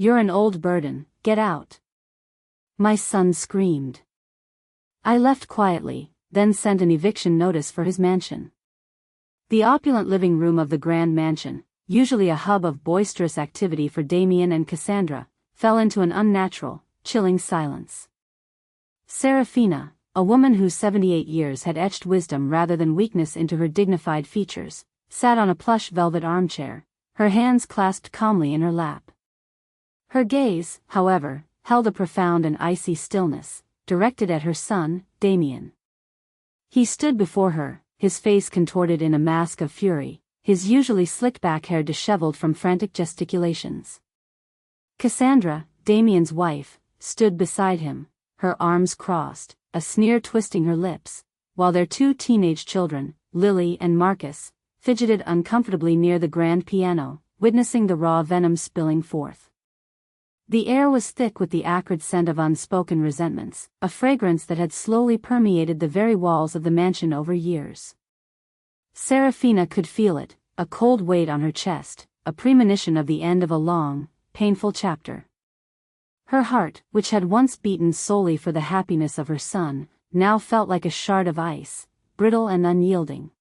"You're an old burden, get out." My son screamed. I left quietly, then sent an eviction notice for his mansion. The opulent living room of the grand mansion, usually a hub of boisterous activity for Damien and Cassandra, fell into an unnatural, chilling silence. Serafina, a woman whose 78 years had etched wisdom rather than weakness into her dignified features, sat on a plush velvet armchair, her hands clasped calmly in her lap. Her gaze, however, held a profound and icy stillness, directed at her son, Damien. He stood before her, his face contorted in a mask of fury, his usually slick-back hair disheveled from frantic gesticulations. Cassandra, Damien's wife, stood beside him, her arms crossed, a sneer twisting her lips, while their 2 teenage children, Lily and Marcus, fidgeted uncomfortably near the grand piano, witnessing the raw venom spilling forth. The air was thick with the acrid scent of unspoken resentments, a fragrance that had slowly permeated the very walls of the mansion over years. Serafina could feel it, a cold weight on her chest, a premonition of the end of a long, painful chapter. Her heart, which had once beaten solely for the happiness of her son, now felt like a shard of ice, brittle and unyielding.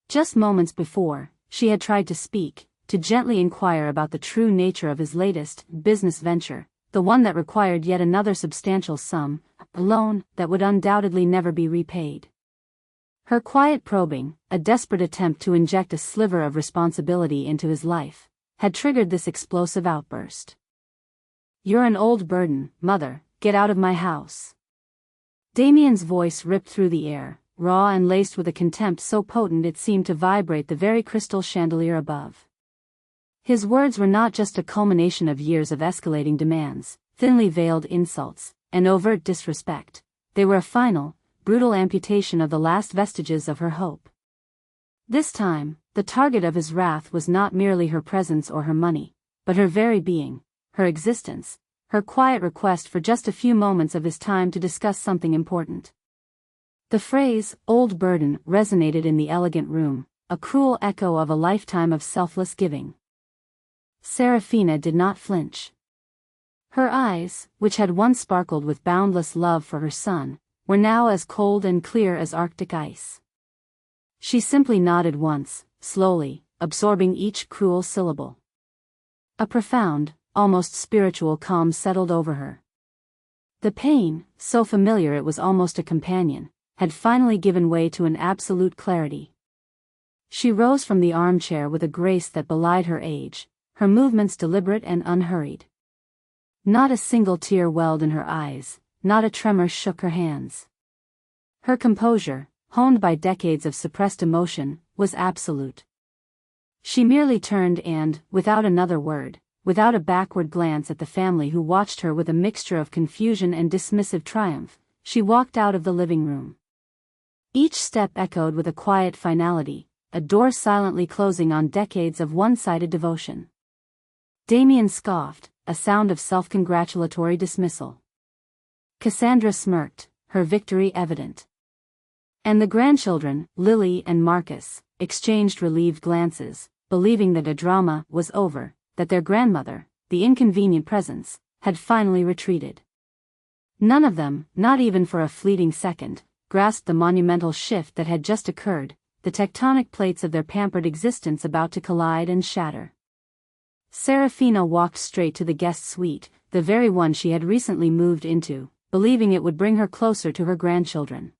Just moments before, she had tried to speak, to gently inquire about the true nature of his latest business venture, the one that required yet another substantial sum, a loan that would undoubtedly never be repaid. Her quiet probing, a desperate attempt to inject a sliver of responsibility into his life, had triggered this explosive outburst. "You're an old burden, mother, get out of my house." Damien's voice ripped through the air, raw and laced with a contempt so potent it seemed to vibrate the very crystal chandelier above. His words were not just a culmination of years of escalating demands, thinly veiled insults, and overt disrespect. They were a final, brutal amputation of the last vestiges of her hope. This time, the target of his wrath was not merely her presence or her money, but her very being, her existence, her quiet request for just a few moments of his time to discuss something important. The phrase, "old burden," resonated in the elegant room, a cruel echo of a lifetime of selfless giving. Serafina did not flinch. Her eyes, which had once sparkled with boundless love for her son, were now as cold and clear as Arctic ice. She simply nodded once, slowly, absorbing each cruel syllable. A profound, almost spiritual calm settled over her. The pain, so familiar it was almost a companion, had finally given way to an absolute clarity. She rose from the armchair with a grace that belied her age, her movements deliberate and unhurried. Not a single tear welled in her eyes, not a tremor shook her hands. Her composure, honed by decades of suppressed emotion, was absolute. She merely turned and, without another word, without a backward glance at the family who watched her with a mixture of confusion and dismissive triumph, she walked out of the living room. Each step echoed with a quiet finality, a door silently closing on decades of one-sided devotion. Damien scoffed, a sound of self-congratulatory dismissal. Cassandra smirked, her victory evident. And the grandchildren, Lily and Marcus, exchanged relieved glances, believing that a drama was over, that their grandmother, the inconvenient presence, had finally retreated. None of them, not even for a fleeting second, grasped the monumental shift that had just occurred, the tectonic plates of their pampered existence about to collide and shatter. Serafina walked straight to the guest suite, the very one she had recently moved into, believing it would bring her closer to her grandchildren.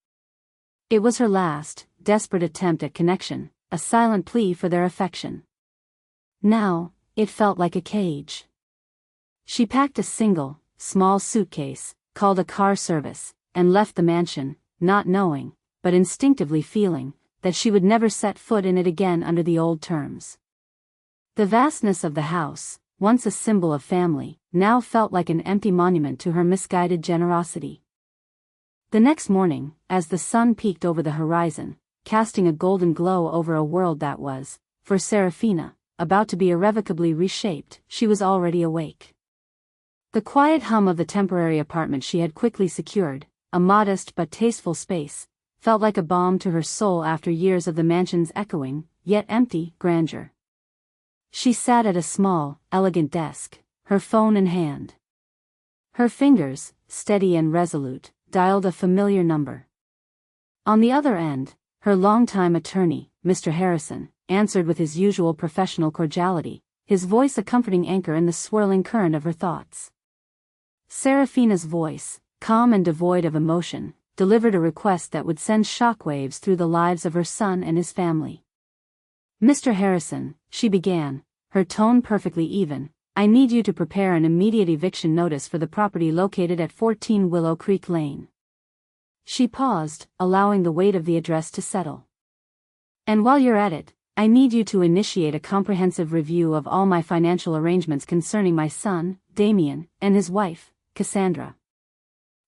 It was her last, desperate attempt at connection, a silent plea for their affection. Now, it felt like a cage. She packed a single, small suitcase, called a car service, and left the mansion, not knowing, but instinctively feeling, that she would never set foot in it again under the old terms. The vastness of the house, once a symbol of family, now felt like an empty monument to her misguided generosity. The next morning, as the sun peeked over the horizon, casting a golden glow over a world that was, for Serafina, about to be irrevocably reshaped, she was already awake. The quiet hum of the temporary apartment she had quickly secured, a modest but tasteful space, felt like a balm to her soul after years of the mansion's echoing, yet empty, grandeur. She sat at a small, elegant desk, her phone in hand. Her fingers, steady and resolute, dialed a familiar number. On the other end, her longtime attorney, Mr. Harrison, answered with his usual professional cordiality, his voice a comforting anchor in the swirling current of her thoughts. Serafina's voice, calm and devoid of emotion, delivered a request that would send shockwaves through the lives of her son and his family. "Mr. Harrison," she began, her tone perfectly even, "I need you to prepare an immediate eviction notice for the property located at 14 Willow Creek Lane." She paused, allowing the weight of the address to settle. "And while you're at it, I need you to initiate a comprehensive review of all my financial arrangements concerning my son, Damien, and his wife, Cassandra.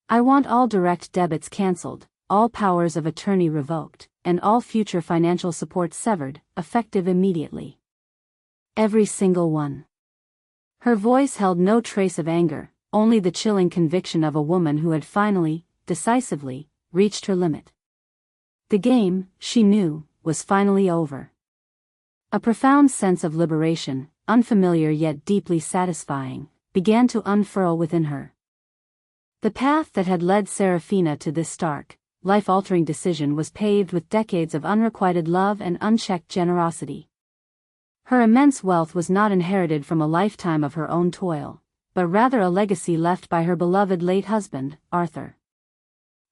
I want all direct debits cancelled, all powers of attorney revoked, and all future financial support severed, effective immediately. Every single one." Her voice held no trace of anger, only the chilling conviction of a woman who had finally, decisively, reached her limit. The game, she knew, was finally over. A profound sense of liberation, unfamiliar yet deeply satisfying, began to unfurl within her. The path that had led Serafina to this stark, life-altering decision was paved with decades of unrequited love and unchecked generosity. Her immense wealth was not inherited from a lifetime of her own toil, but rather a legacy left by her beloved late husband, Arthur.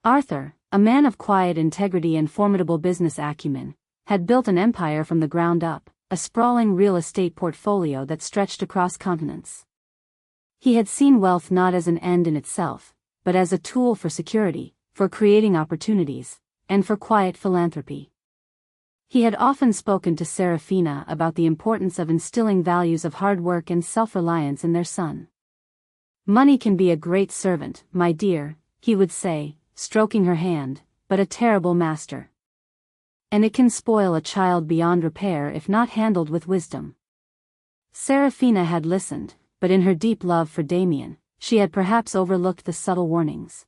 Arthur, a man of quiet integrity and formidable business acumen, had built an empire from the ground up, a sprawling real estate portfolio that stretched across continents. He had seen wealth not as an end in itself, but as a tool for security, for creating opportunities, and for quiet philanthropy. He had often spoken to Serafina about the importance of instilling values of hard work and self-reliance in their son. "Money can be a great servant, my dear," he would say, stroking her hand, "but a terrible master. And it can spoil a child beyond repair if not handled with wisdom." Serafina had listened, but in her deep love for Damien, she had perhaps overlooked the subtle warnings.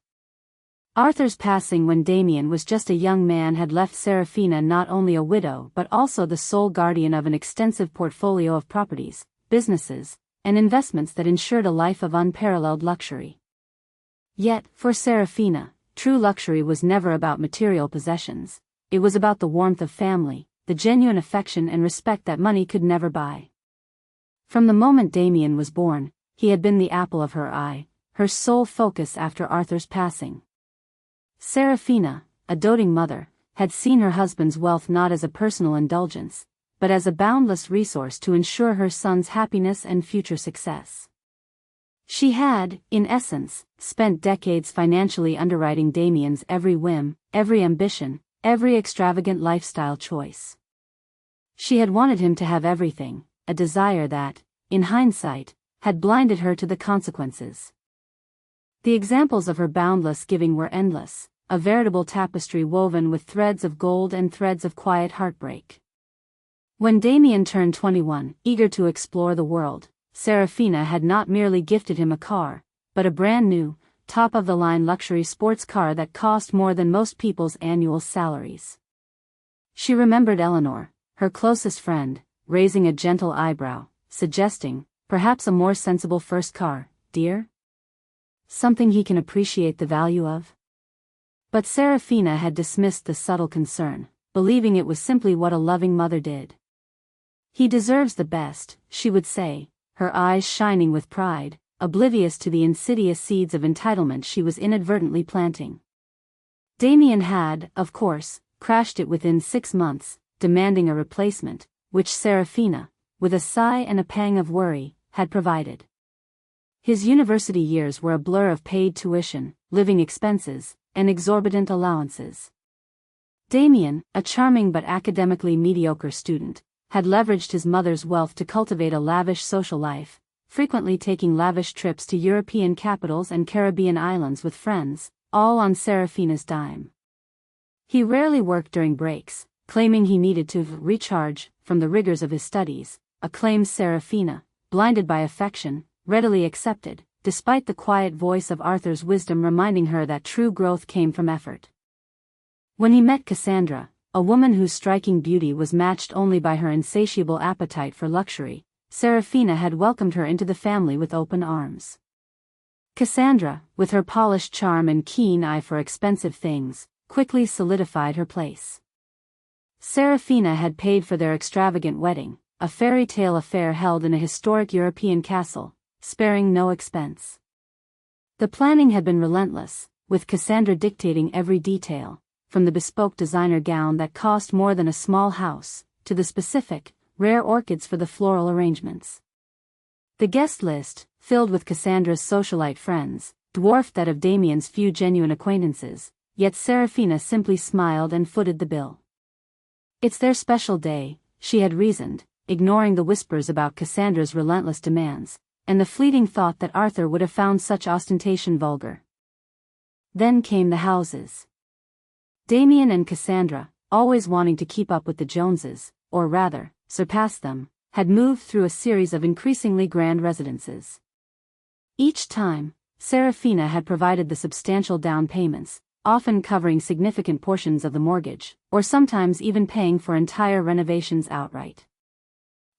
Arthur's passing when Damien was just a young man had left Serafina not only a widow but also the sole guardian of an extensive portfolio of properties, businesses, and investments that ensured a life of unparalleled luxury. Yet, for Serafina, true luxury was never about material possessions. It was about the warmth of family, the genuine affection and respect that money could never buy. From the moment Damien was born, he had been the apple of her eye, her sole focus after Arthur's passing. Serafina, a doting mother, had seen her husband's wealth not as a personal indulgence, but as a boundless resource to ensure her son's happiness and future success. She had, in essence, spent decades financially underwriting Damien's every whim, every ambition, every extravagant lifestyle choice. She had wanted him to have everything, a desire that, in hindsight, had blinded her to the consequences. The examples of her boundless giving were endless, a veritable tapestry woven with threads of gold and threads of quiet heartbreak. When Damien turned 21, eager to explore the world, Serafina had not merely gifted him a car, but a brand new, top-of-the-line luxury sports car that cost more than most people's annual salaries. She remembered Eleanor, her closest friend, raising a gentle eyebrow, suggesting, "Perhaps a more sensible first car, dear? Something he can appreciate the value of?" But Serafina had dismissed the subtle concern, believing it was simply what a loving mother did. "He deserves the best," she would say, her eyes shining with pride, oblivious to the insidious seeds of entitlement she was inadvertently planting. Damien had, of course, crashed it within 6 months, demanding a replacement, which Serafina, with a sigh and a pang of worry, had provided. His university years were a blur of paid tuition, living expenses, and exorbitant allowances. Damien, a charming but academically mediocre student, had leveraged his mother's wealth to cultivate a lavish social life, frequently taking lavish trips to European capitals and Caribbean islands with friends, all on Serafina's dime. He rarely worked during breaks, claiming he needed to recharge from the rigors of his studies, a claim Serafina, blinded by affection, readily accepted, despite the quiet voice of Arthur's wisdom reminding her that true growth came from effort. When he met Cassandra, a woman whose striking beauty was matched only by her insatiable appetite for luxury, Serafina had welcomed her into the family with open arms. Cassandra, with her polished charm and keen eye for expensive things, quickly solidified her place. Serafina had paid for their extravagant wedding, a fairy tale affair held in a historic European castle, sparing no expense. The planning had been relentless, with Cassandra dictating every detail, from the bespoke designer gown that cost more than a small house, to the specific, rare orchids for the floral arrangements. The guest list, filled with Cassandra's socialite friends, dwarfed that of Damien's few genuine acquaintances, yet Serafina simply smiled and footed the bill. It's their special day, she had reasoned, ignoring the whispers about Cassandra's relentless demands, and the fleeting thought that Arthur would have found such ostentation vulgar. Then came the houses. Damien and Cassandra, always wanting to keep up with the Joneses, or rather, surpass them, had moved through a series of increasingly grand residences. Each time, Serafina had provided the substantial down payments, often covering significant portions of the mortgage, or sometimes even paying for entire renovations outright.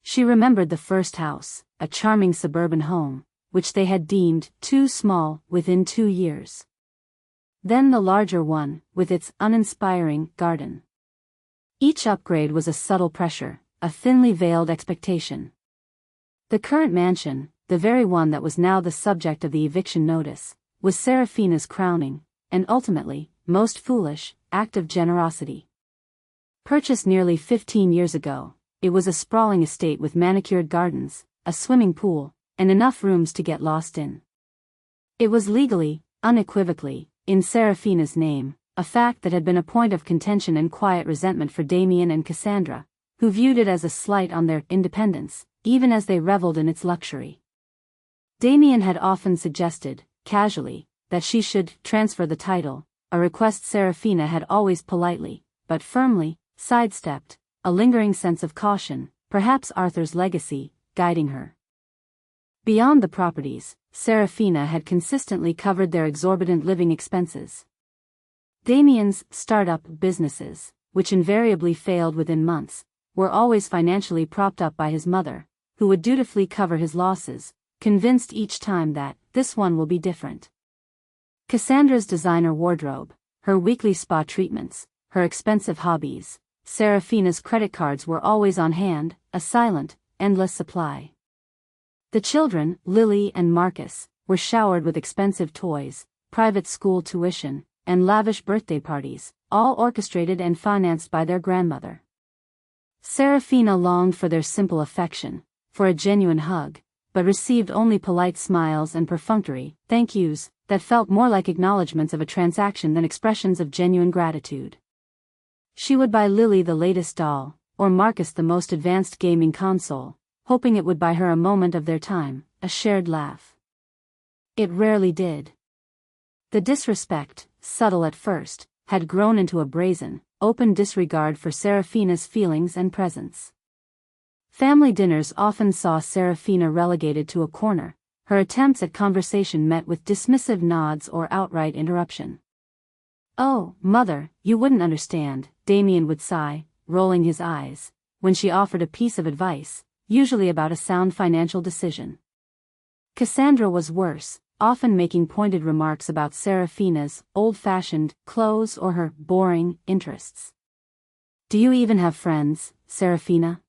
She remembered the first house, a charming suburban home, which they had deemed too small within 2 years. Then the larger one, with its uninspiring garden. Each upgrade was a subtle pressure, a thinly veiled expectation. The current mansion, the very one that was now the subject of the eviction notice, was Serafina's crowning, and ultimately, most foolish, act of generosity. Purchased nearly 15 years ago, it was a sprawling estate with manicured gardens, a swimming pool, and enough rooms to get lost in. It was legally, unequivocally, in Serafina's name, a fact that had been a point of contention and quiet resentment for Damien and Cassandra, who viewed it as a slight on their independence, even as they reveled in its luxury. Damien had often suggested, casually, that she should transfer the title, a request Serafina had always politely, but firmly, sidestepped, a lingering sense of caution, perhaps Arthur's legacy, guiding her. Beyond the properties, Serafina had consistently covered their exorbitant living expenses. Damien's startup businesses, which invariably failed within months, were always financially propped up by his mother, who would dutifully cover his losses, convinced each time that, this one will be different. Cassandra's designer wardrobe, her weekly spa treatments, her expensive hobbies, Serafina's credit cards were always on hand, a silent, endless supply. The children, Lily and Marcus, were showered with expensive toys, private school tuition, and lavish birthday parties, all orchestrated and financed by their grandmother. Serafina longed for their simple affection, for a genuine hug, but received only polite smiles and perfunctory thank yous that felt more like acknowledgments of a transaction than expressions of genuine gratitude. She would buy Lily the latest doll, or Marcus the most advanced gaming console, hoping it would buy her a moment of their time, a shared laugh. It rarely did. The disrespect, subtle at first, had grown into a brazen, open disregard for Serafina's feelings and presence. Family dinners often saw Serafina relegated to a corner, her attempts at conversation met with dismissive nods or outright interruption. "Oh, mother, you wouldn't understand," Damien would sigh, rolling his eyes, when she offered a piece of advice, usually about a sound financial decision. Cassandra was worse, often making pointed remarks about Serafina's old-fashioned clothes or her boring interests. "Do you even have friends, Serafina?"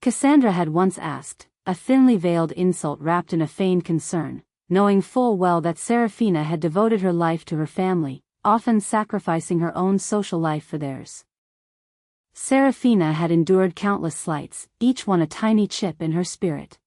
Cassandra had once asked, a thinly veiled insult wrapped in a feigned concern, knowing full well that Serafina had devoted her life to her family, often sacrificing her own social life for theirs. Serafina had endured countless slights, each one a tiny chip in her spirit.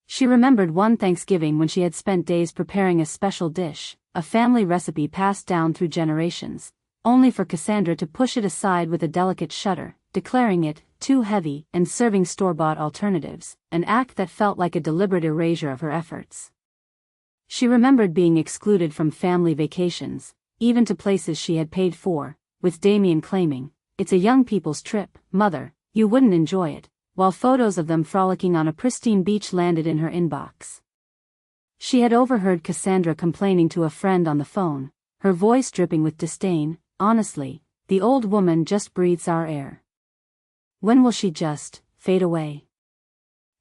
She remembered one Thanksgiving when she had spent days preparing a special dish, a family recipe passed down through generations, only for Cassandra to push it aside with a delicate shudder, declaring it too heavy and serving store-bought alternatives, an act that felt like a deliberate erasure of her efforts. She remembered being excluded from family vacations, even to places she had paid for, with Damien claiming, "It's a young people's trip, mother, you wouldn't enjoy it," while photos of them frolicking on a pristine beach landed in her inbox. She had overheard Cassandra complaining to a friend on the phone, her voice dripping with disdain, "Honestly, the old woman just breathes our air. When will she just fade away?"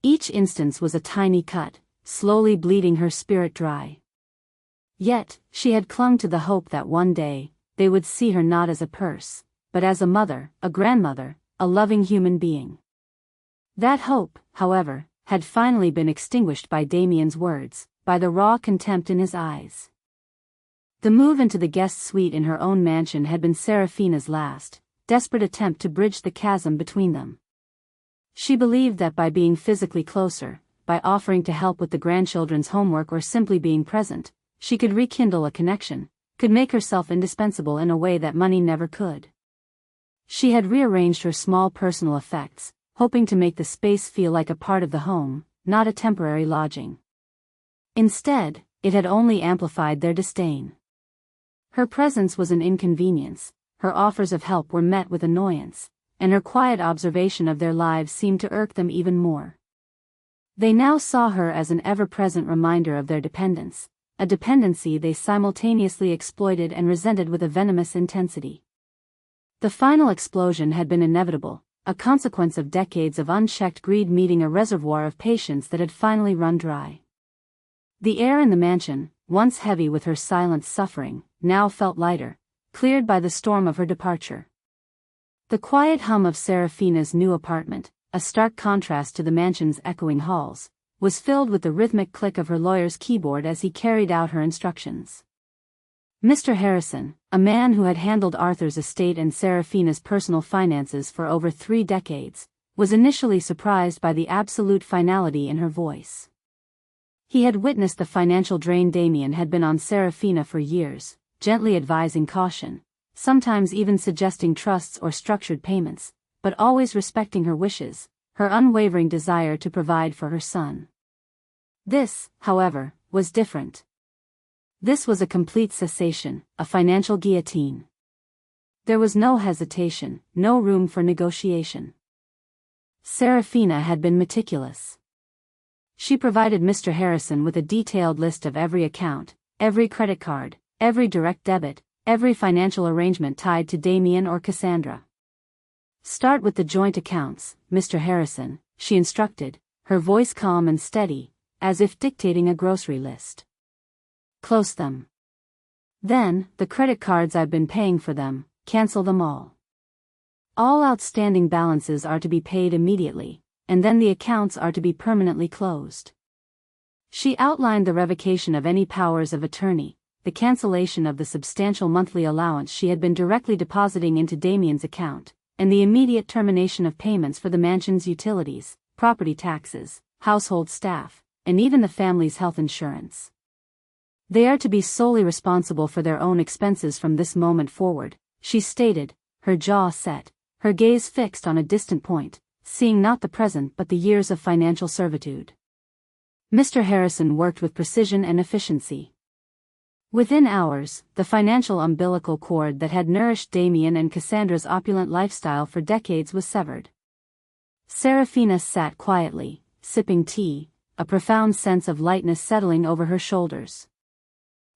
Each instance was a tiny cut, slowly bleeding her spirit dry. Yet, she had clung to the hope that one day, they would see her not as a purse, but as a mother, a grandmother, a loving human being. That hope, however, had finally been extinguished by Damien's words, by the raw contempt in his eyes. The move into the guest suite in her own mansion had been Serafina's last, desperate attempt to bridge the chasm between them. She believed that by being physically closer, by offering to help with the grandchildren's homework or simply being present, she could rekindle a connection, could make herself indispensable in a way that money never could. She had rearranged her small personal effects, hoping to make the space feel like a part of the home, not a temporary lodging. Instead, it had only amplified their disdain. Her presence was an inconvenience, her offers of help were met with annoyance, and her quiet observation of their lives seemed to irk them even more. They now saw her as an ever-present reminder of their dependence, a dependency they simultaneously exploited and resented with a venomous intensity. The final explosion had been inevitable, a consequence of decades of unchecked greed meeting a reservoir of patience that had finally run dry. The air in the mansion, once heavy with her silent suffering, now felt lighter, cleared by the storm of her departure. The quiet hum of Serafina's new apartment, a stark contrast to the mansion's echoing halls, was filled with the rhythmic click of her lawyer's keyboard as he carried out her instructions. Mr. Harrison, a man who had handled Arthur's estate and Serafina's personal finances for over 3 decades, was initially surprised by the absolute finality in her voice. He had witnessed the financial drain Damien had been on Serafina for years, gently advising caution, sometimes even suggesting trusts or structured payments, but always respecting her wishes, her unwavering desire to provide for her son. This, however, was different. This was a complete cessation, a financial guillotine. There was no hesitation, no room for negotiation. Serafina had been meticulous. She provided Mr. Harrison with a detailed list of every account, every credit card, every direct debit, every financial arrangement tied to Damien or Cassandra. "Start with the joint accounts, Mr. Harrison," she instructed, her voice calm and steady, as if dictating a grocery list. "Close them. Then, the credit cards I've been paying for them, cancel them all. All outstanding balances are to be paid immediately, and then the accounts are to be permanently closed." She outlined the revocation of any powers of attorney, the cancellation of the substantial monthly allowance she had been directly depositing into Damien's account, and the immediate termination of payments for the mansion's utilities, property taxes, household staff, and even the family's health insurance. "They are to be solely responsible for their own expenses from this moment forward," she stated, her jaw set, her gaze fixed on a distant point, seeing not the present but the years of financial servitude. Mr. Harrison worked with precision and efficiency. Within hours, the financial umbilical cord that had nourished Damien and Cassandra's opulent lifestyle for decades was severed. Serafina sat quietly, sipping tea, a profound sense of lightness settling over her shoulders.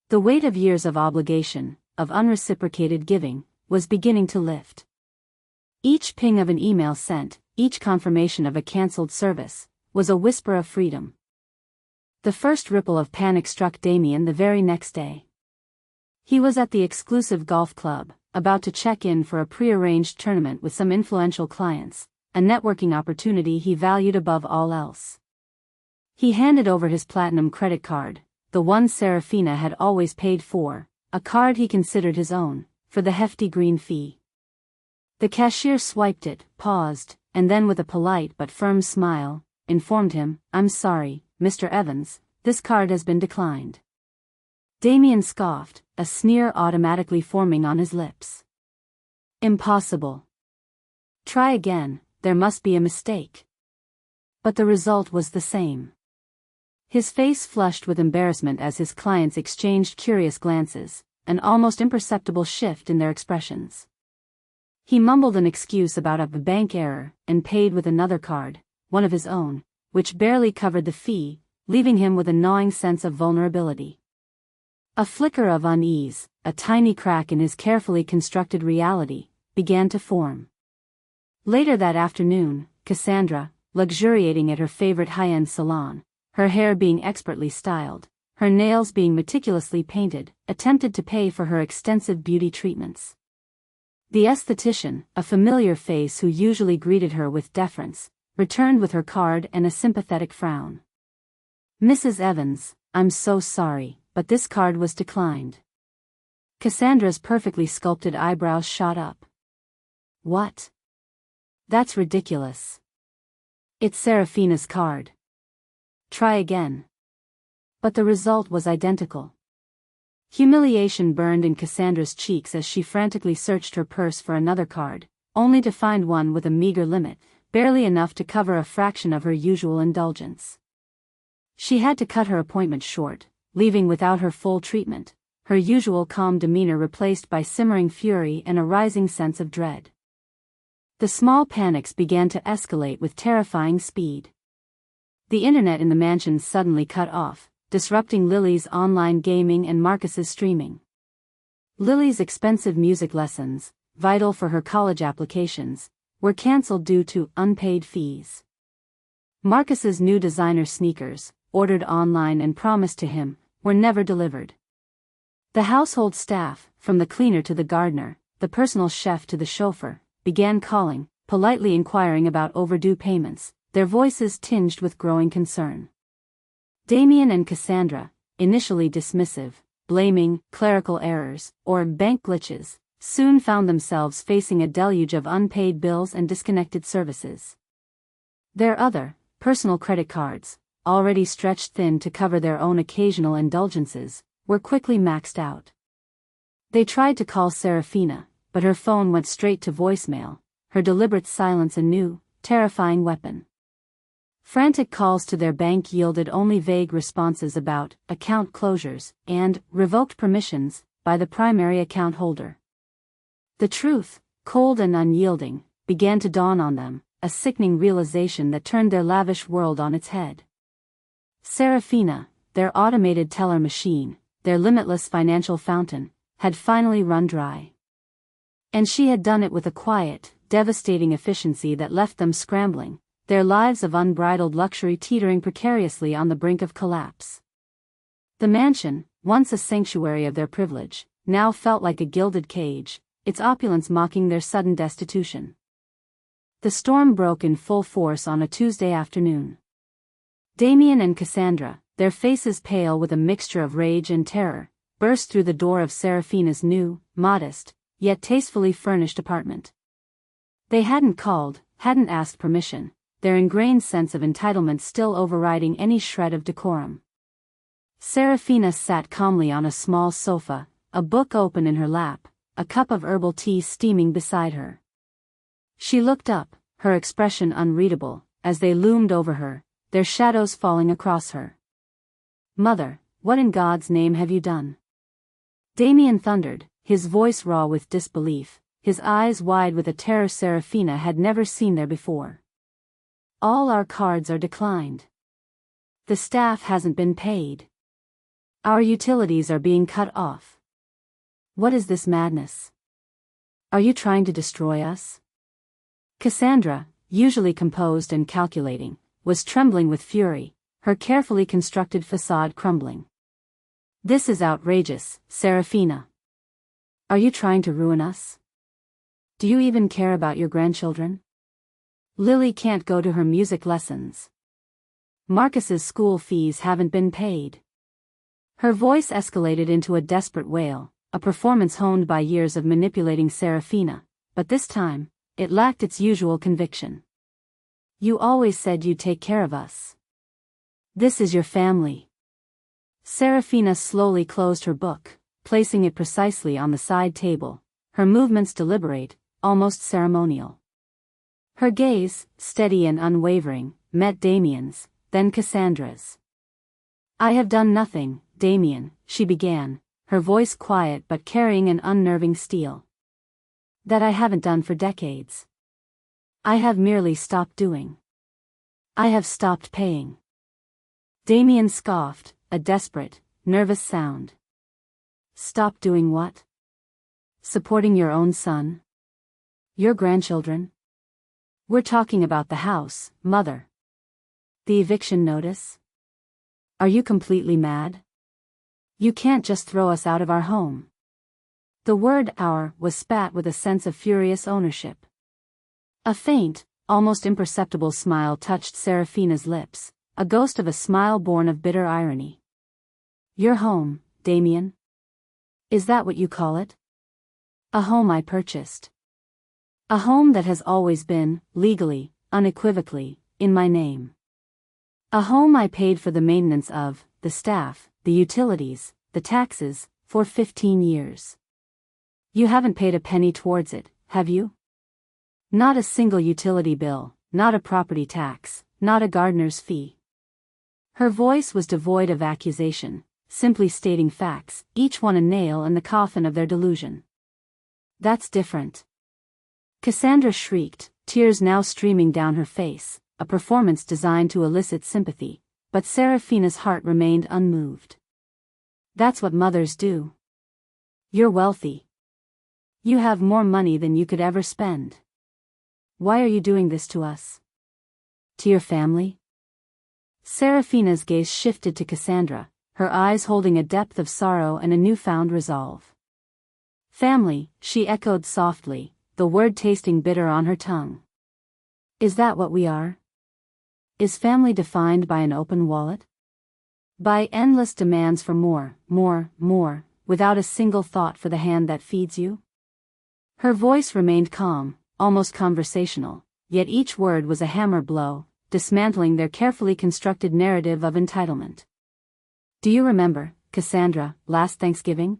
The weight of years of obligation, of unreciprocated giving, was beginning to lift. Each ping of an email sent, each confirmation of a cancelled service, was a whisper of freedom. The first ripple of panic struck Damien the very next day. He was at the exclusive golf club, about to check in for a prearranged tournament with some influential clients, a networking opportunity he valued above all else. He handed over his platinum credit card, the one Serafina had always paid for, a card he considered his own, for the hefty green fee. The cashier swiped it, paused, and then with a polite but firm smile, informed him, "I'm sorry, Mr. Evans, this card has been declined." Damien scoffed, a sneer automatically forming on his lips. "Impossible. Try again, there must be a mistake." But the result was the same. His face flushed with embarrassment as his clients exchanged curious glances, an almost imperceptible shift in their expressions. He mumbled an excuse about a bank error, and paid with another card, one of his own, which barely covered the fee, leaving him with a gnawing sense of vulnerability. A flicker of unease, a tiny crack in his carefully constructed reality, began to form. Later that afternoon, Cassandra, luxuriating at her favorite high-end salon, her hair being expertly styled, her nails being meticulously painted, attempted to pay for her extensive beauty treatments. The esthetician, a familiar face who usually greeted her with deference, returned with her card and a sympathetic frown. "Mrs. Evans, I'm so sorry, but this card was declined." Cassandra's perfectly sculpted eyebrows shot up. "What? That's ridiculous. It's Serafina's card. Try again." But the result was identical. Humiliation burned in Cassandra's cheeks as she frantically searched her purse for another card, only to find one with a meager limit, barely enough to cover a fraction of her usual indulgence. She had to cut her appointment short, leaving without her full treatment, her usual calm demeanor replaced by simmering fury and a rising sense of dread. The small panics began to escalate with terrifying speed. The internet in the mansion suddenly cut off, disrupting Lily's online gaming and Marcus's streaming. Lily's expensive music lessons, vital for her college applications, were cancelled due to unpaid fees. Marcus's new designer sneakers, ordered online and promised to him, were never delivered. The household staff, from the cleaner to the gardener, the personal chef to the chauffeur, began calling, politely inquiring about overdue payments, their voices tinged with growing concern. Damien and Cassandra, initially dismissive, blaming clerical errors or bank glitches, soon found themselves facing a deluge of unpaid bills and disconnected services. Their other, personal credit cards, already stretched thin to cover their own occasional indulgences, were quickly maxed out. They tried to call Serafina, but her phone went straight to voicemail, her deliberate silence a new, terrifying weapon. Frantic calls to their bank yielded only vague responses about account closures and revoked permissions by the primary account holder. The truth, cold and unyielding, began to dawn on them, a sickening realization that turned their lavish world on its head. Serafina, their automated teller machine, their limitless financial fountain, had finally run dry. And she had done it with a quiet, devastating efficiency that left them scrambling, their lives of unbridled luxury teetering precariously on the brink of collapse. The mansion, once a sanctuary of their privilege, now felt like a gilded cage, its opulence mocking their sudden destitution. The storm broke in full force on a Tuesday afternoon. Damien and Cassandra, their faces pale with a mixture of rage and terror, burst through the door of Serafina's new, modest, yet tastefully furnished apartment. They hadn't called, hadn't asked permission, their ingrained sense of entitlement still overriding any shred of decorum. Serafina sat calmly on a small sofa, a book open in her lap, a cup of herbal tea steaming beside her. She looked up, her expression unreadable, as they loomed over her, their shadows falling across her. "Mother, what in God's name have you done?" Damien thundered, his voice raw with disbelief, his eyes wide with a terror Serafina had never seen there before. "All our cards are declined. The staff hasn't been paid. Our utilities are being cut off. What is this madness? Are you trying to destroy us?" Cassandra, usually composed and calculating, was trembling with fury, her carefully constructed facade crumbling. "This is outrageous, Serafina. Are you trying to ruin us? Do you even care about your grandchildren? Lily can't go to her music lessons. Marcus's school fees haven't been paid." Her voice escalated into a desperate wail, a performance honed by years of manipulating Serafina, but this time, it lacked its usual conviction. "You always said you'd take care of us. This is your family." Serafina slowly closed her book, placing it precisely on the side table, her movements deliberate, almost ceremonial. Her gaze, steady and unwavering, met Damien's, then Cassandra's. "I have done nothing, Damien," she began, her voice quiet but carrying an unnerving steel. "That I haven't done for decades. I have merely stopped doing. I have stopped paying." Damien scoffed, a desperate, nervous sound. "Stop doing what? Supporting your own son? Your grandchildren? We're talking about the house, Mother. The eviction notice? Are you completely mad? You can't just throw us out of our home. The word "our" was spat with a sense of furious ownership. A faint, almost imperceptible smile touched Serafina's lips, a ghost of a smile born of bitter irony. Your home, Damien? Is that what you call it? A home I purchased. A home that has always been, legally, unequivocally, in my name. A home I paid for the maintenance of, the staff, the utilities, the taxes, for 15 years. You haven't paid a penny towards it, have you? Not a single utility bill, not a property tax, not a gardener's fee. Her voice was devoid of accusation, simply stating facts, each one a nail in the coffin of their delusion. That's different. Cassandra shrieked, tears now streaming down her face, a performance designed to elicit sympathy, but Serafina's heart remained unmoved. That's what mothers do. You're wealthy. You have more money than you could ever spend. Why are you doing this to us? To your family? Serafina's gaze shifted to Cassandra, her eyes holding a depth of sorrow and a newfound resolve. Family, she echoed softly, the word tasting bitter on her tongue. Is that what we are? Is family defined by an open wallet? By endless demands for more, without a single thought for the hand that feeds you? Her voice remained calm, almost conversational, yet each word was a hammer blow, dismantling their carefully constructed narrative of entitlement. Do you remember, Cassandra, last Thanksgiving?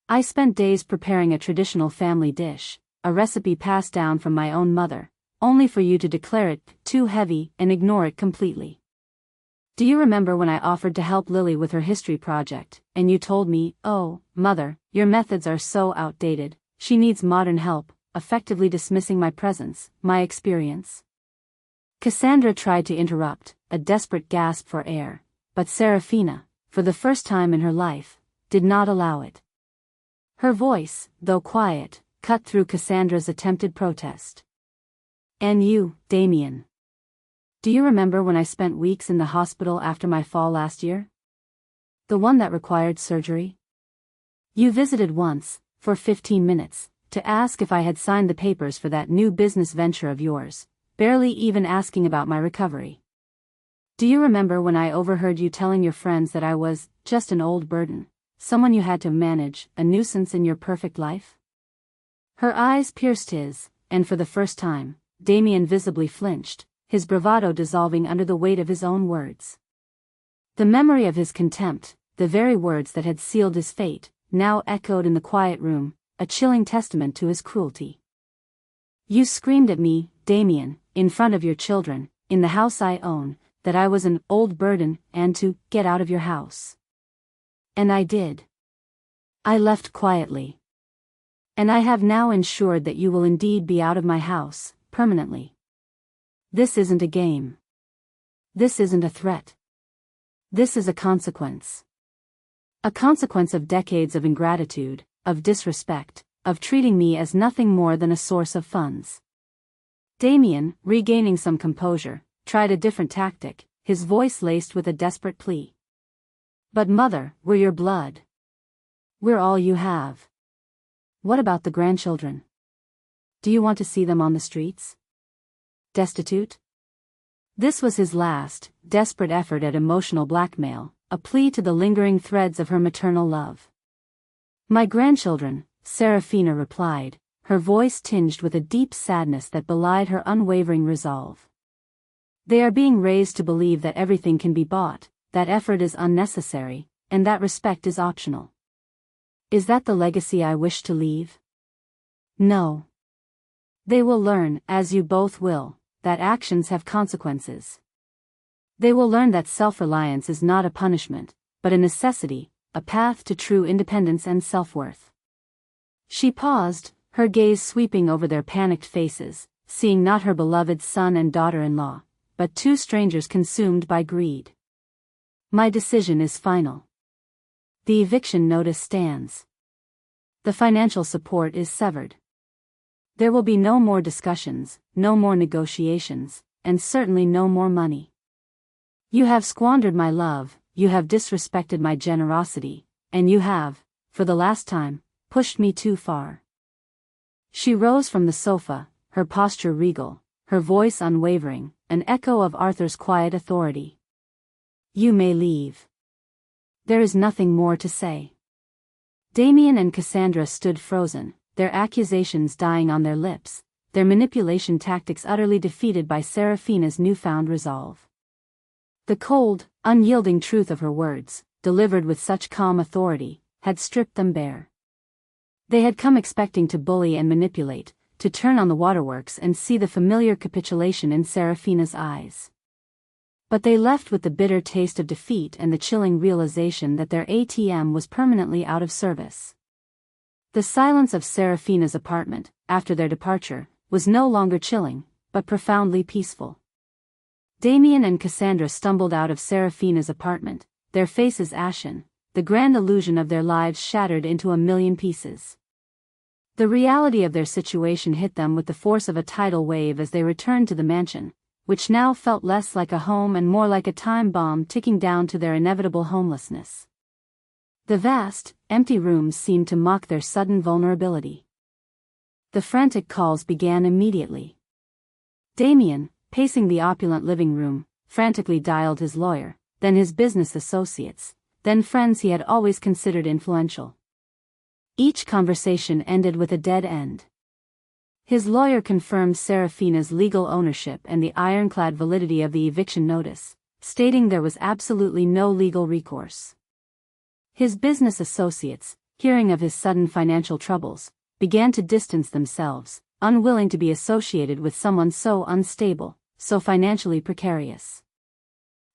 I spent days preparing a traditional family dish, a recipe passed down from my own mother, only for you to declare it too heavy and ignore it completely. Do you remember when I offered to help Lily with her history project, and you told me, "Oh, Mother, your methods are so outdated, she needs modern help," effectively dismissing my presence, my experience? Cassandra tried to interrupt, a desperate gasp for air, but Serafina, for the first time in her life, did not allow it. Her voice, though quiet, cut through Cassandra's attempted protest. And you, Damien. Do you remember when I spent weeks in the hospital after my fall last year? The one that required surgery? You visited once, for 15 minutes, to ask if I had signed the papers for that new business venture of yours, barely even asking about my recovery. Do you remember when I overheard you telling your friends that I was just an old burden, someone you had to manage, a nuisance in your perfect life? Her eyes pierced his, and for the first time, Damien visibly flinched, his bravado dissolving under the weight of his own words. The memory of his contempt, the very words that had sealed his fate, now echoed in the quiet room, a chilling testament to his cruelty. You screamed at me, Damien, in front of your children, in the house I own, that I was an old burden and to get out of your house. And I did. I left quietly. And I have now ensured that you will indeed be out of my house, permanently. This isn't a game. This isn't a threat. This is a consequence. A consequence of decades of ingratitude, of disrespect, of treating me as nothing more than a source of funds. Damien, regaining some composure, tried a different tactic, his voice laced with a desperate plea. But Mother, we're your blood. We're all you have. What about the grandchildren? Do you want to see them on the streets? Destitute? This was his last, desperate effort at emotional blackmail, a plea to the lingering threads of her maternal love. My grandchildren, Serafina replied, her voice tinged with a deep sadness that belied her unwavering resolve. They are being raised to believe that everything can be bought, that effort is unnecessary, and that respect is optional. Is that the legacy I wish to leave? No. They will learn, as you both will, that actions have consequences. They will learn that self-reliance is not a punishment, but a necessity, a path to true independence and self-worth. She paused, her gaze sweeping over their panicked faces, seeing not her beloved son and daughter-in-law, but two strangers consumed by greed. My decision is final. The eviction notice stands. The financial support is severed. There will be no more discussions, no more negotiations, and certainly no more money. You have squandered my love, you have disrespected my generosity, and you have, for the last time, pushed me too far. She rose from the sofa, her posture regal, her voice unwavering, an echo of Arthur's quiet authority. You may leave. There is nothing more to say. Damien and Cassandra stood frozen, their accusations dying on their lips, their manipulation tactics utterly defeated by Seraphina's newfound resolve. The cold, unyielding truth of her words, delivered with such calm authority, had stripped them bare. They had come expecting to bully and manipulate, to turn on the waterworks and see the familiar capitulation in Seraphina's eyes. But they left with the bitter taste of defeat and the chilling realization that their ATM was permanently out of service. The silence of Seraphina's apartment, after their departure, was no longer chilling, but profoundly peaceful. Damien and Cassandra stumbled out of Seraphina's apartment, their faces ashen, the grand illusion of their lives shattered into a million pieces. The reality of their situation hit them with the force of a tidal wave as they returned to the mansion, which now felt less like a home and more like a time bomb ticking down to their inevitable homelessness. The vast, empty rooms seemed to mock their sudden vulnerability. The frantic calls began immediately. Damien, pacing the opulent living room, frantically dialed his lawyer, then his business associates, then friends he had always considered influential. Each conversation ended with a dead end. His lawyer confirmed Seraphina's legal ownership and the ironclad validity of the eviction notice, stating there was absolutely no legal recourse. His business associates, hearing of his sudden financial troubles, began to distance themselves, unwilling to be associated with someone so unstable, so financially precarious.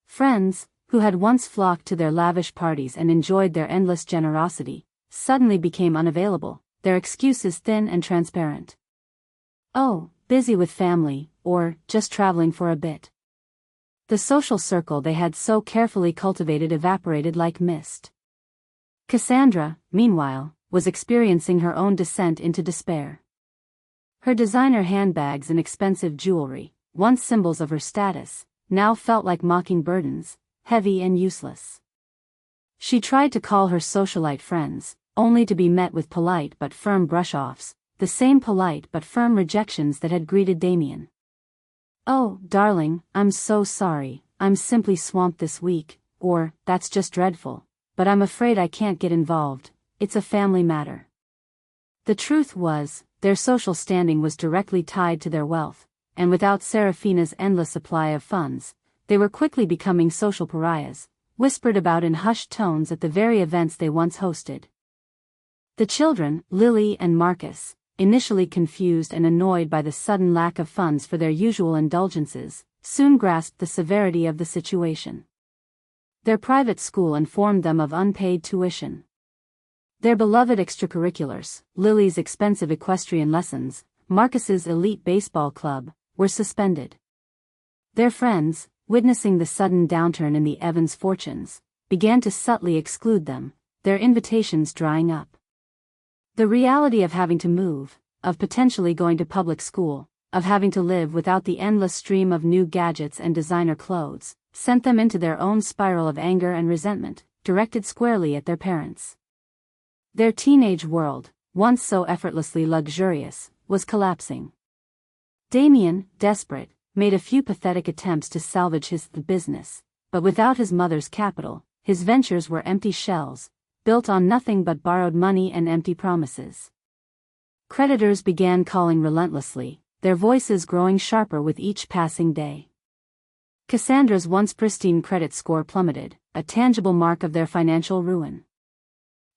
Friends, who had once flocked to their lavish parties and enjoyed their endless generosity, suddenly became unavailable, their excuses thin and transparent. Oh, busy with family, or just traveling for a bit. The social circle they had so carefully cultivated evaporated like mist. Cassandra, meanwhile, was experiencing her own descent into despair. Her designer handbags and expensive jewelry, once symbols of her status, now felt like mocking burdens, heavy and useless. She tried to call her socialite friends, only to be met with polite but firm brush-offs, the same polite but firm rejections that had greeted Damien. "Oh, darling, I'm so sorry, I'm simply swamped this week," or, "That's just dreadful, but I'm afraid I can't get involved, it's a family matter." The truth was, their social standing was directly tied to their wealth, and without Seraphina's endless supply of funds, they were quickly becoming social pariahs, whispered about in hushed tones at the very events they once hosted. The children, Lily and Marcus, initially confused and annoyed by the sudden lack of funds for their usual indulgences, soon grasped the severity of the situation. Their private school informed them of unpaid tuition. Their beloved extracurriculars, Lily's expensive equestrian lessons, Marcus's elite baseball club, were suspended. Their friends, witnessing the sudden downturn in the Evans fortunes, began to subtly exclude them, their invitations drying up. The reality of having to move, of potentially going to public school, of having to live without the endless stream of new gadgets and designer clothes, sent them into their own spiral of anger and resentment, directed squarely at their parents. Their teenage world, once so effortlessly luxurious, was collapsing. Damien, desperate, made a few pathetic attempts to salvage his business, but without his mother's capital, his ventures were empty shells, built on nothing but borrowed money and empty promises. Creditors began calling relentlessly, their voices growing sharper with each passing day. Cassandra's once pristine credit score plummeted, a tangible mark of their financial ruin.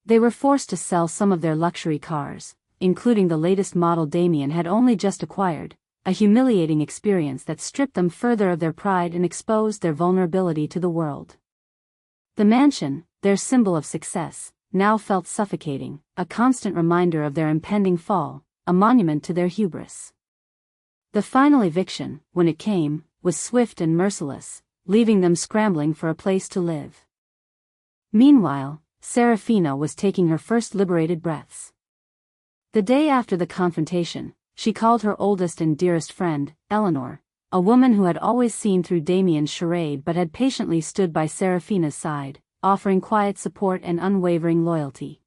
They were forced to sell some of their luxury cars, including the latest model Damien had only just acquired, a humiliating experience that stripped them further of their pride and exposed their vulnerability to the world. The mansion, their symbol of success, now felt suffocating, a constant reminder of their impending fall, a monument to their hubris. The final eviction, when it came, was swift and merciless, leaving them scrambling for a place to live. Meanwhile, Seraphina was taking her first liberated breaths. The day after the confrontation, she called her oldest and dearest friend, Eleanor, a woman who had always seen through Damien's charade but had patiently stood by Serafina's side, offering quiet support and unwavering loyalty.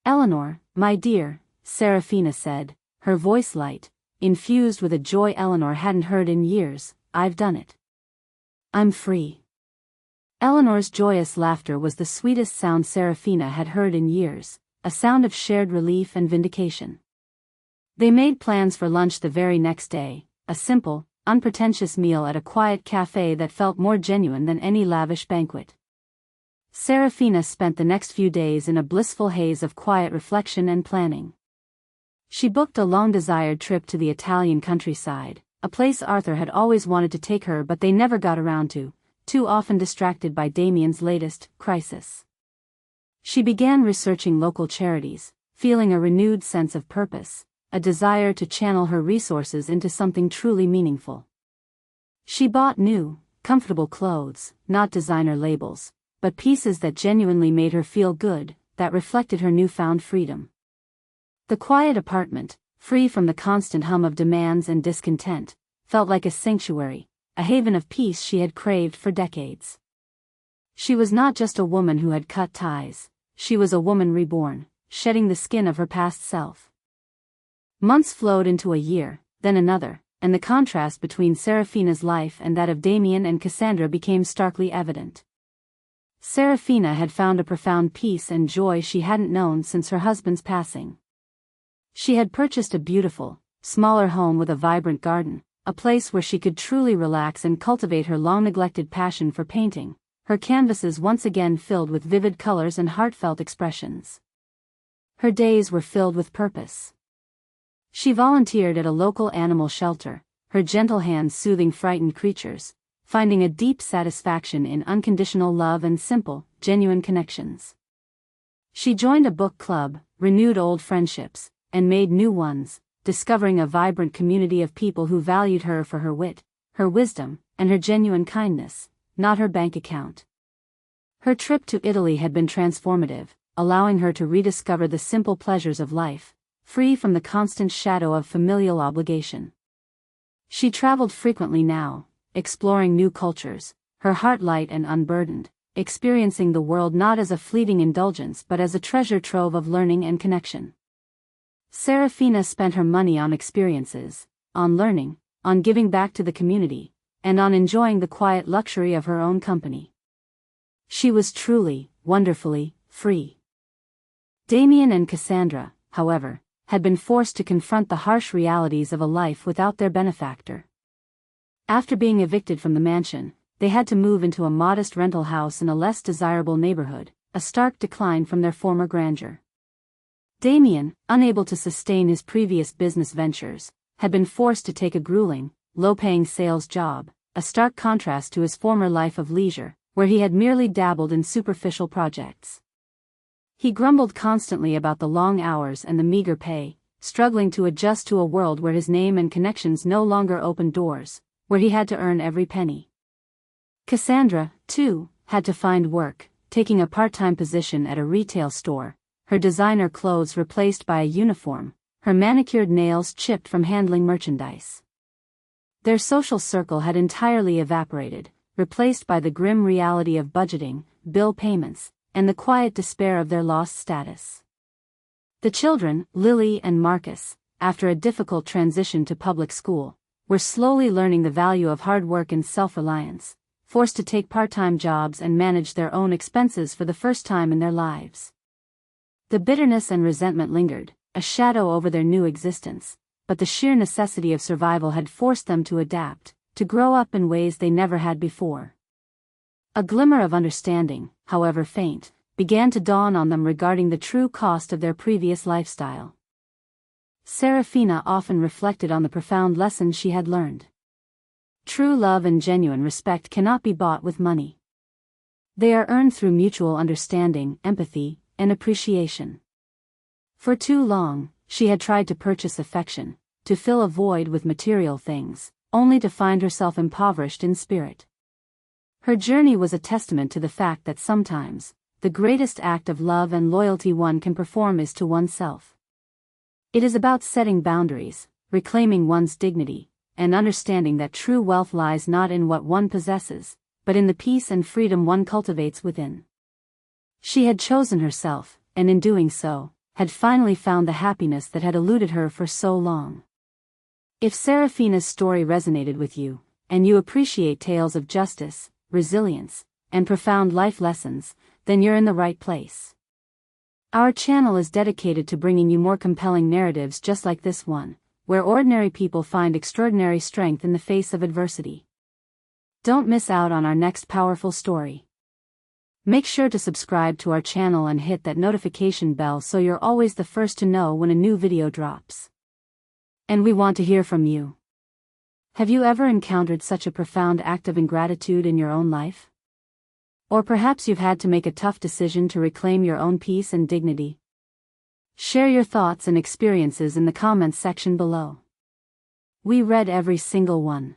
"Eleanor, my dear," Serafina said, her voice light, infused with a joy Eleanor hadn't heard in years, "I've done it. I'm free." Eleanor's joyous laughter was the sweetest sound Serafina had heard in years, a sound of shared relief and vindication. They made plans for lunch the very next day, a simple, unpretentious meal at a quiet cafe that felt more genuine than any lavish banquet. Serafina spent the next few days in a blissful haze of quiet reflection and planning. She booked a long-desired trip to the Italian countryside, a place Arthur had always wanted to take her but they never got around to, too often distracted by Damien's latest crisis. She began researching local charities, feeling a renewed sense of purpose, a desire to channel her resources into something truly meaningful. She bought new, comfortable clothes, not designer labels, but pieces that genuinely made her feel good, that reflected her newfound freedom. The quiet apartment, free from the constant hum of demands and discontent, felt like a sanctuary, a haven of peace she had craved for decades. She was not just a woman who had cut ties, she was a woman reborn, shedding the skin of her past self. Months flowed into a year, then another, and the contrast between Serafina's life and that of Damien and Cassandra became starkly evident. Serafina had found a profound peace and joy she hadn't known since her husband's passing. She had purchased a beautiful, smaller home with a vibrant garden, a place where she could truly relax and cultivate her long-neglected passion for painting, her canvases once again filled with vivid colors and heartfelt expressions. Her days were filled with purpose. She volunteered at a local animal shelter, her gentle hands soothing frightened creatures, finding a deep satisfaction in unconditional love and simple, genuine connections. She joined a book club, renewed old friendships, and made new ones, discovering a vibrant community of people who valued her for her wit, her wisdom, and her genuine kindness, not her bank account. Her trip to Italy had been transformative, allowing her to rediscover the simple pleasures of life, free from the constant shadow of familial obligation. She traveled frequently now, exploring new cultures, her heart light and unburdened, experiencing the world not as a fleeting indulgence but as a treasure trove of learning and connection. Serafina spent her money on experiences, on learning, on giving back to the community, and on enjoying the quiet luxury of her own company. She was truly, wonderfully, free. Damien and Cassandra, however, had been forced to confront the harsh realities of a life without their benefactor. After being evicted from the mansion, they had to move into a modest rental house in a less desirable neighborhood, a stark decline from their former grandeur. Damien, unable to sustain his previous business ventures, had been forced to take a grueling, low-paying sales job, a stark contrast to his former life of leisure, where he had merely dabbled in superficial projects. He grumbled constantly about the long hours and the meager pay, struggling to adjust to a world where his name and connections no longer opened doors, where he had to earn every penny. Cassandra, too, had to find work, taking a part-time position at a retail store, her designer clothes replaced by a uniform, her manicured nails chipped from handling merchandise. Their social circle had entirely evaporated, replaced by the grim reality of budgeting, bill payments, and the quiet despair of their lost status. The children, Lily and Marcus, after a difficult transition to public school, were slowly learning the value of hard work and self-reliance, forced to take part-time jobs and manage their own expenses for the first time in their lives. The bitterness and resentment lingered, a shadow over their new existence, but the sheer necessity of survival had forced them to adapt, to grow up in ways they never had before. A glimmer of understanding, however faint, began to dawn on them regarding the true cost of their previous lifestyle. Serafina often reflected on the profound lessons she had learned. True love and genuine respect cannot be bought with money. They are earned through mutual understanding, empathy, and appreciation. For too long, she had tried to purchase affection, to fill a void with material things, only to find herself impoverished in spirit. Her journey was a testament to the fact that sometimes, the greatest act of love and loyalty one can perform is to oneself. It is about setting boundaries, reclaiming one's dignity, and understanding that true wealth lies not in what one possesses, but in the peace and freedom one cultivates within. She had chosen herself, and in doing so, had finally found the happiness that had eluded her for so long. If Serafina's story resonated with you, and you appreciate tales of justice, resilience, and profound life lessons, then you're in the right place. Our channel is dedicated to bringing you more compelling narratives just like this one, where ordinary people find extraordinary strength in the face of adversity. Don't miss out on our next powerful story. Make sure to subscribe to our channel and hit that notification bell so you're always the first to know when a new video drops. And we want to hear from you. Have you ever encountered such a profound act of ingratitude in your own life? Or perhaps you've had to make a tough decision to reclaim your own peace and dignity? Share your thoughts and experiences in the comments section below. We read every single one.